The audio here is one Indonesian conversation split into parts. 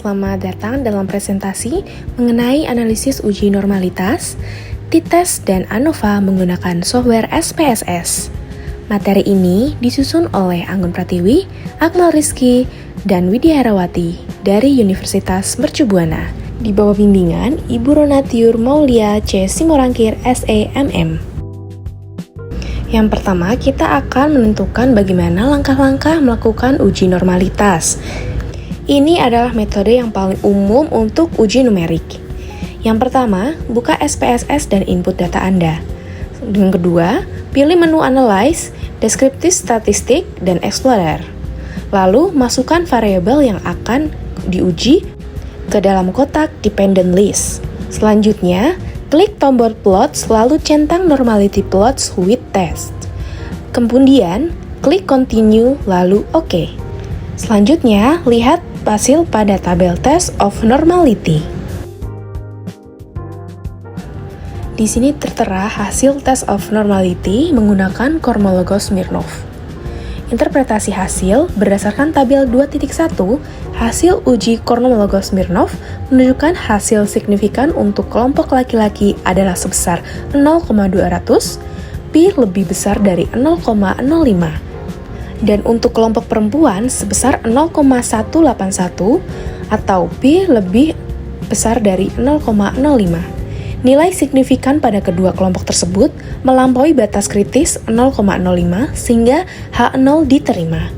selamat datang dalam presentasi mengenai analisis uji normalitas, t-test dan ANOVA menggunakan software SPSS. Materi ini disusun oleh Anggun Pratiwi, Akmal Rizky, dan Widya Herawati dari Universitas Mercu Buana di bawah bimbingan Ibu Ronatiur Maulia C. Simorangkir SEMM. Yang pertama, kita akan menentukan bagaimana langkah-langkah melakukan uji normalitas. Ini adalah metode yang paling umum untuk uji numerik. Yang pertama, buka SPSS dan input data Anda. Yang kedua, pilih menu Analyze, Descriptive Statistic, dan Explorer. Lalu, masukkan variabel yang akan diuji ke dalam kotak Dependent List. Selanjutnya, klik tombol Plots, lalu centang Normality Plots with Test. Kemudian, klik Continue, lalu OK. Selanjutnya, lihat hasil pada tabel Test of Normality. Di sini tertera hasil Test of Normality menggunakan Kolmogorov-Smirnov. Interpretasi hasil berdasarkan tabel 2.1, hasil uji Kolmogorov-Smirnov menunjukkan hasil signifikan untuk kelompok laki-laki adalah sebesar 0,200, pi lebih besar dari 0,05. Dan untuk kelompok perempuan sebesar 0,181 atau pi lebih besar dari 0,05. Nilai signifikan pada kedua kelompok tersebut melampaui batas kritis 0,05 sehingga H0 diterima.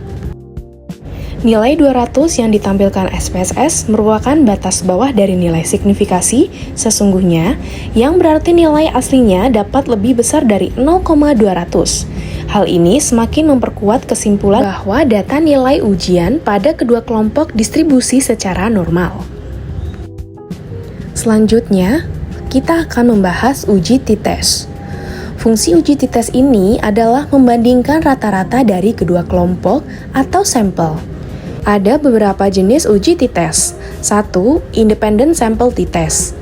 Nilai 200 yang ditampilkan SPSS merupakan batas bawah dari nilai signifikasi sesungguhnya, yang berarti nilai aslinya dapat lebih besar dari 0,200. Hal ini semakin memperkuat kesimpulan bahwa data nilai ujian pada kedua kelompok distribusi secara normal. Selanjutnya, kita akan membahas uji t-test. Fungsi uji t-test ini adalah membandingkan rata-rata dari kedua kelompok atau sampel. Ada beberapa jenis uji t-test. 1. Independent Sample t-test,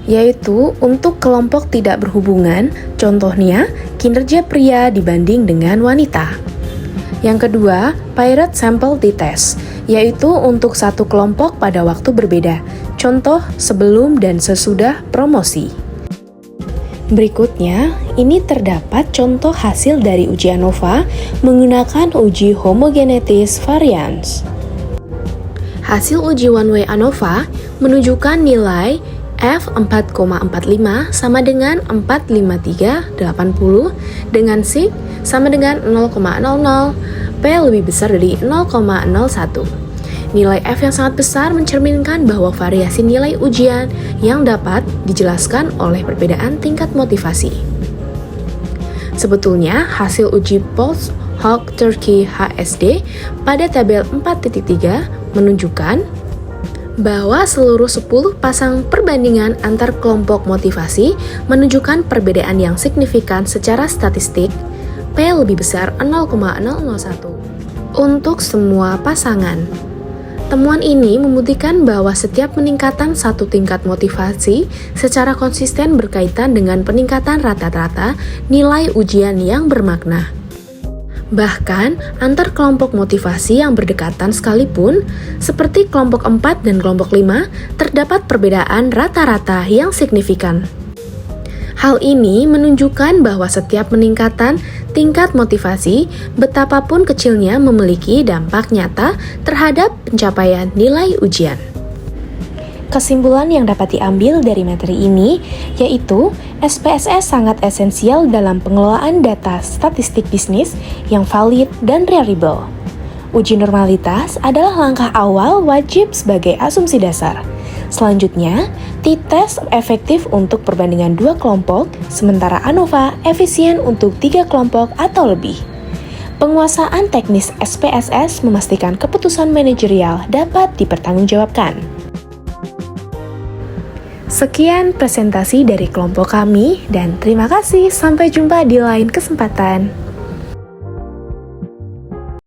yaitu untuk kelompok tidak berhubungan, contohnya kinerja pria dibanding dengan wanita. Yang kedua, Paired Sample t-test, yaitu untuk satu kelompok pada waktu berbeda, contoh sebelum dan sesudah promosi. Berikutnya, ini terdapat contoh hasil dari uji ANOVA menggunakan uji homogeneity variance. Hasil uji one-way ANOVA menunjukkan nilai F 4,45 sama dengan 45380 dengan sig sama dengan 0,00, P lebih besar dari 0,01. Nilai F yang sangat besar mencerminkan bahwa variasi nilai ujian yang dapat dijelaskan oleh perbedaan tingkat motivasi. Sebetulnya, hasil uji Post-Hoc-Turkey HSD pada tabel 4.3 menunjukkan bahwa seluruh 10 pasang perbandingan antar kelompok motivasi menunjukkan perbedaan yang signifikan secara statistik, P lebih besar 0,001 untuk semua pasangan. Temuan ini membuktikan bahwa setiap peningkatan satu tingkat motivasi secara konsisten berkaitan dengan peningkatan rata-rata nilai ujian yang bermakna. Bahkan, antar kelompok motivasi yang berdekatan sekalipun, seperti kelompok 4 dan kelompok 5, terdapat perbedaan rata-rata yang signifikan. Hal ini menunjukkan bahwa setiap peningkatan tingkat motivasi, betapapun kecilnya, memiliki dampak nyata terhadap pencapaian nilai ujian. Kesimpulan yang dapat diambil dari materi ini yaitu SPSS sangat esensial dalam pengelolaan data statistik bisnis yang valid dan reliable. Uji normalitas adalah langkah awal wajib sebagai asumsi dasar. Selanjutnya, t-test efektif untuk perbandingan dua kelompok, sementara ANOVA efisien untuk 3 kelompok atau lebih. Penguasaan teknis SPSS memastikan keputusan manajerial dapat dipertanggungjawabkan. Sekian presentasi dari kelompok kami, dan terima kasih. Sampai jumpa di lain kesempatan.